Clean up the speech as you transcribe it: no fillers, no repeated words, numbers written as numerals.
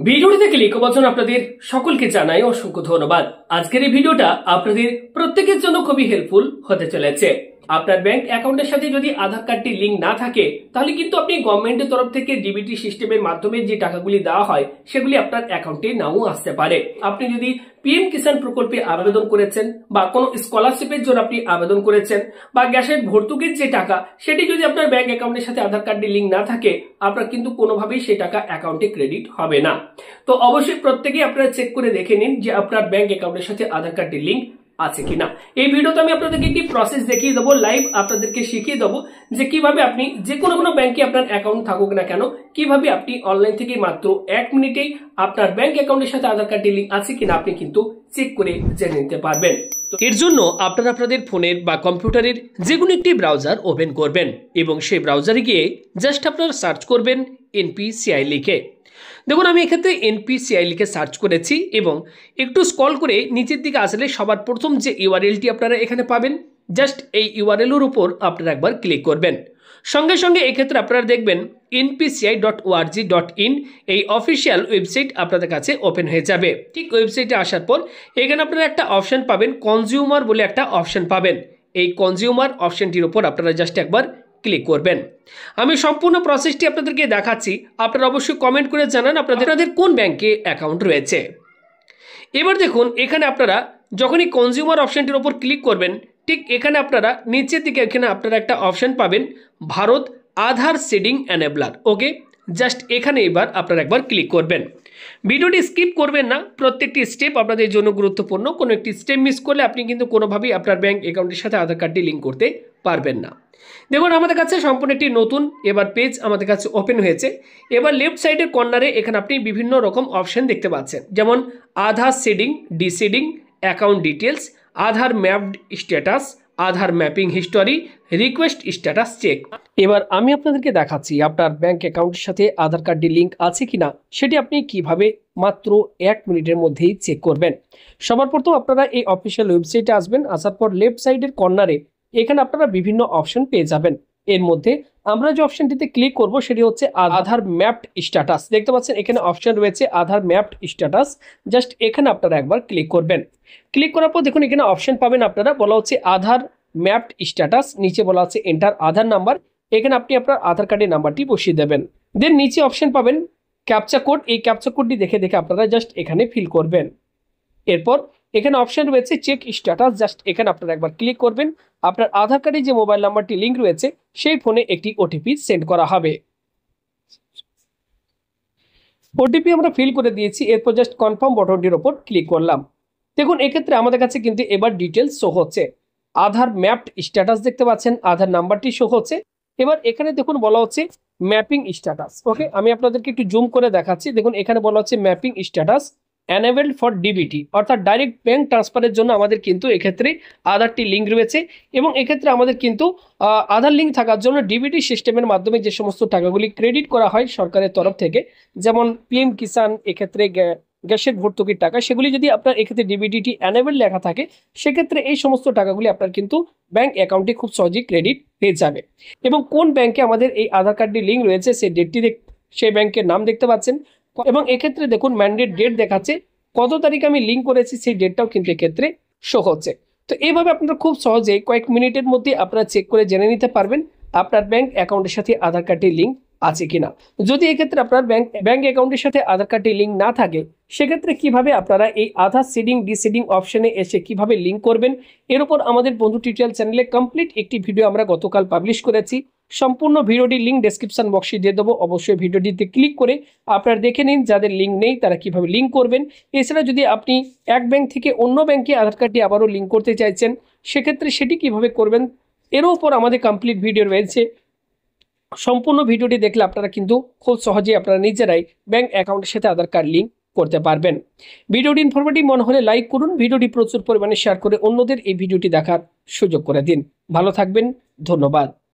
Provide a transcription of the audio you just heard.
ভিডিওটিতে ক্লিক করার জন্য আপনাদের সকলকে জানাই অসংখ্য ধন্যবাদ। আজকের এই ভিডিওটা আপনাদের প্রত্যেকের জন্য খুবই হেল্পফুল হতে চলেছে। আপনার ব্যাংক অ্যাকাউন্টের সাথে যদি আধার কার্ডটি লিঙ্ক না থাকে তাহলে কিন্তু আপনি গভর্নমেন্টের তরফ থেকে ডিবিটি সিস্টেমের মাধ্যমে যে টাকাগুলি দেওয়া হয় সেগুলি আপনার অ্যাকাউন্টে নাও আসতে পারে। আপনি যদি পিএম কিষাণ প্রকল্পে আবেদন করেছেন বা কোনো স্কলারশিপের জন্য আপনি আবেদন করেছেন বা গ্যাসের ভর্তুকির যে টাকা সেটি যদি আপনার ব্যাংক অ্যাকাউন্টের সাথে আধার কার্ডটি লিঙ্ক না থাকে আপনার কিন্তু কোনোভাবেই সেই টাকা অ্যাকাউন্টে ক্রেডিট হবে না। তো অবশ্যই প্রত্যেকেই আপনারা চেক করে দেখে নিন যে আপনার ব্যাংক অ্যাকাউন্টের সাথে আধার কার্ডটি লিঙ্ক আছে কিনা। এই ভিডিওতে আমি আপনাদেরকে একটি প্রসেস দেখিয়ে দেবো, লাইভ আপনাদেরকে শিখিয়ে দেবো যে কিভাবে আপনি যে কোনো ব্যাংকে আপনার অ্যাকাউন্ট থাকুক না কেন কিভাবে আপনি অনলাইন থেকে মাত্র 1 মিনিটেই আপনার ব্যাংক অ্যাকাউন্টের সাথে আধার কার্ডটি লিঙ্ক আছে কিনা আপনি কিন্তু চেক করে জেনে নিতে পারবেন। তো এর জন্য আপনারা আপনাদের ফোনের বা কম্পিউটারের যে কোনো একটি ব্রাউজার ওপেন করবেন এবং সেই ব্রাউজারে গিয়ে জাস্ট আপনারা সার্চ করবেন NPCI লিখে। দেখুন আমি এক্ষেত্রে NPCI লিখে সার্চ করেছি এবং একটু স্ক্রল করে নিচের দিকে আসলে সবার প্রথম যে ইউআরএলটি আপনারা এখানে পাবেন জাস্ট এই ইউআরএলের উপর আপনারা একবার ক্লিক করবেন। সঙ্গে সঙ্গে এক্ষেত্রে আপনারা দেখবেন npci.org.in এই অফিসিয়াল ওয়েবসাইট আপনাদের কাছে ওপেন হয়ে যাবে। ঠিক ওয়েবসাইটে আসার পর এখানে আপনারা একটা অপশন পাবেন, কনজিউমার বলে একটা অপশন পাবেন। এই কনজিউমার অপশনটির উপর আপনারা জাস্ট একবার ক্লিক করবেন। আমি সম্পূর্ণ প্রসেসটি আপনাদেরকে দেখাচ্ছি, আপনারা অবশ্যই কমেন্ট করে জানান আপনাদের কোন ব্যাংকে অ্যাকাউন্ট রয়েছে। এবার দেখুন এখানে আপনারা যখনই কনজিউমার অপশনটির উপর ক্লিক করবেন ঠিক এখানে আপনারা নিচের দিকে এখানে আপনারা একটা অপশন পাবেন ভারত আধার সিডিং এনেবলার। ওকে, জাস্ট এখানে এবার আপনারা একবার ক্লিক করবেন। ভিডিওটি স্কিপ করবেন না, প্রত্যেকটি স্টেপ আপনাদের জন্য গুরুত্বপূর্ণ। কোনো একটি স্টেপ মিস করলে আপনি কিন্তু কোনোভাবেই আপনার ব্যাংক অ্যাকাউন্টের সাথে আধার কার্ডটি লিঙ্ক করতে পারবেন না। দেখুন আমাদের কাছে সম্পূর্ণ একটি নতুন এবার পেজ আমাদের কাছে ওপেন হয়েছে। এবার লেফট সাইডের কর্নারে এখানে আপনি বিভিন্ন রকম অপশন দেখতে পাচ্ছেন, যেমন Aadhaar seeding, deseeding, account details, Aadhaar mapped status, Aadhaar mapping history, request status check. এবার আমি আপনাদেরকে দেখাচ্ছি আপনার ব্যাংক অ্যাকাউন্টের সাথে আধার কার্ডটি লিঙ্ক আছে কিনা সেটি আপনি কিভাবে মাত্র 1 মিনিটের মধ্যেই চেক করবেন। সবার প্রথম আপনারা এই অফিসিয়াল ওয়েবসাইটে আসবেন। আসার পর লেফট সাইডের কর্নারে এখানে আপনারা বিভিন্ন অপশন পেয়ে যাবেন। এর মধ্যে আমরা যে অপশনটিতে ক্লিক করব সেটি হচ্ছে আধার ম্যাপড স্ট্যাটাস। দেখতে পাচ্ছেন এখানে অপশন রয়েছে আধার ম্যাপড স্ট্যাটাস, জাস্ট এখানে আপনারা একবার ক্লিক করবেন। ক্লিক করার পর দেখুন এখানে অপশন পাবেন আপনারা, বলা হচ্ছে আধার ম্যাপড স্ট্যাটাস, নিচে বলা হচ্ছে এন্টার আধার নাম্বার। এখানে আপনি আপনার আধার কার্ডের নাম্বারটি বসিয়ে দেবেন। দেন নিচে অপশন পাবেন ক্যাপচা কোড, এই ক্যাপচা কোডটি দেখে আপনারা জাস্ট এখানে ফিল করবেন। এরপর এখানে অপশন রয়েছে চেক স্ট্যাটাস, জাস্ট এখানে আপনারা একবার ক্লিক করবেন। আপনার আধার কার্ডে যে মোবাইল নাম্বারটি লিঙ্ক রয়েছে সেই ফোনে একটি ওটিপি সেন্ড করা হবে। ওটিপি আমরা ফিল করে দিয়েছি, এরপর জাস্ট কনফার্ম বাটনটির ওপর ক্লিক করলাম। দেখুন এক্ষেত্রে আমাদের কাছে কিন্তু এবার ডিটেলস শো হচ্ছে, আধার ম্যাপড স্ট্যাটাস দেখতে পাচ্ছেন, আধার নাম্বারটি শো হচ্ছে। এবার এখানে দেখুন বলা হচ্ছে ম্যাপিং স্ট্যাটাস। ওকে, আমি আপনাদেরকে একটু জুম করে দেখাচ্ছি। দেখুন এখানে বলা হচ্ছে mapping status enabled for DBT, অর্থাৎ ডাইরেক্ট ব্যাংক ট্রান্সফারের জন্য আমাদের কিন্তু এক্ষেত্রে আধারটি লিঙ্ক রয়েছে এবং এক্ষেত্রে আমাদের কিন্তু আধার লিঙ্ক থাকার জন্য ডিবিটি সিস্টেমের মাধ্যমে যে সমস্ত টাকাগুলি ক্রেডিট করা হয় সরকারের তরফ থেকে, যেমন পিএম কিষাণ, এক্ষেত্রে গ্যাসের ভর্তুকির টাকা, সেগুলি যদি আপনার এক্ষেত্রে ডিবিটি এনেবল লেখা থাকে সেক্ষেত্রে এই সমস্ত টাকাগুলি আপনার কিন্তু ব্যাংক অ্যাকাউন্টে খুব সহজেই ক্রেডিট হয়ে যাবে। এবং কোন ব্যাংকে আমাদের এই আধার কার্ডটি লিঙ্ক রয়েছে সেই ডেটটি সেই ব্যাংকের নাম দেখতে পাচ্ছেন এবং এক্ষেত্রে দেখুন ম্যান্ডেট ডেট দেখাচ্ছে, কত তারিখে আমি লিঙ্ক করেছি সেই ডেটটাও কিন্তু এক্ষেত্রে শো হচ্ছে। তো এইভাবে আপনারা খুব সহজেই কয়েক মিনিটের মধ্যে আপনারা চেক করে জেনে নিতে পারবেন আপনার ব্যাংক অ্যাকাউন্টের সাথে আধার কার্ডটি লিঙ্ক আছে কিনা। যদি এক্ষেত্রে আপনার ব্যাংক অ্যাকাউন্টের সাথে আধার কার্ডটি লিঙ্ক না থাকে সেক্ষেত্রে কিভাবে আপনারা এই আধার সিডিং ডিসিডিং অপশনে এসে কিভাবে লিঙ্ক করবেন এর উপর আমাদের বন্ধু টিউটোরিয়াল চ্যানেলে কমপ্লিট একটি ভিডিও আমরা গতকাল পাবলিশ করেছি। সম্পূর্ণ ভিডিওটির লিঙ্ক ডেসক্রিপশন বক্সে দিয়ে দেবো, অবশ্যই ভিডিওটিতে ক্লিক করে আপনারা দেখে নিন যাদের লিঙ্ক নেই তারা কিভাবে লিঙ্ক করবেন। এছাড়া যদি আপনি এক ব্যাংক থেকে অন্য ব্যাংকে আধার কার্ডটি আবারও লিঙ্ক করতে চাইছেন সেক্ষেত্রে সেটি কিভাবে করবেন এরও উপর আমাদের কমপ্লিট ভিডিও রয়েছে। সম্পূর্ণ ভিডিওটি দেখলে আপনারা কিন্তু খুব সহজেই আপনারা নিজেরাই ব্যাংক অ্যাকাউন্টের সাথে আধার কার্ড লিঙ্ক করতে পারবেন। ভিডিওটি ইনফরমেটিভ মনে হলে লাইক করুন, ভিডিওটি প্রচুর পরিমাণে শেয়ার করে অন্যদের এই ভিডিওটি দেখার সুযোগ করে দিন। ভালো থাকবেন, ধন্যবাদ।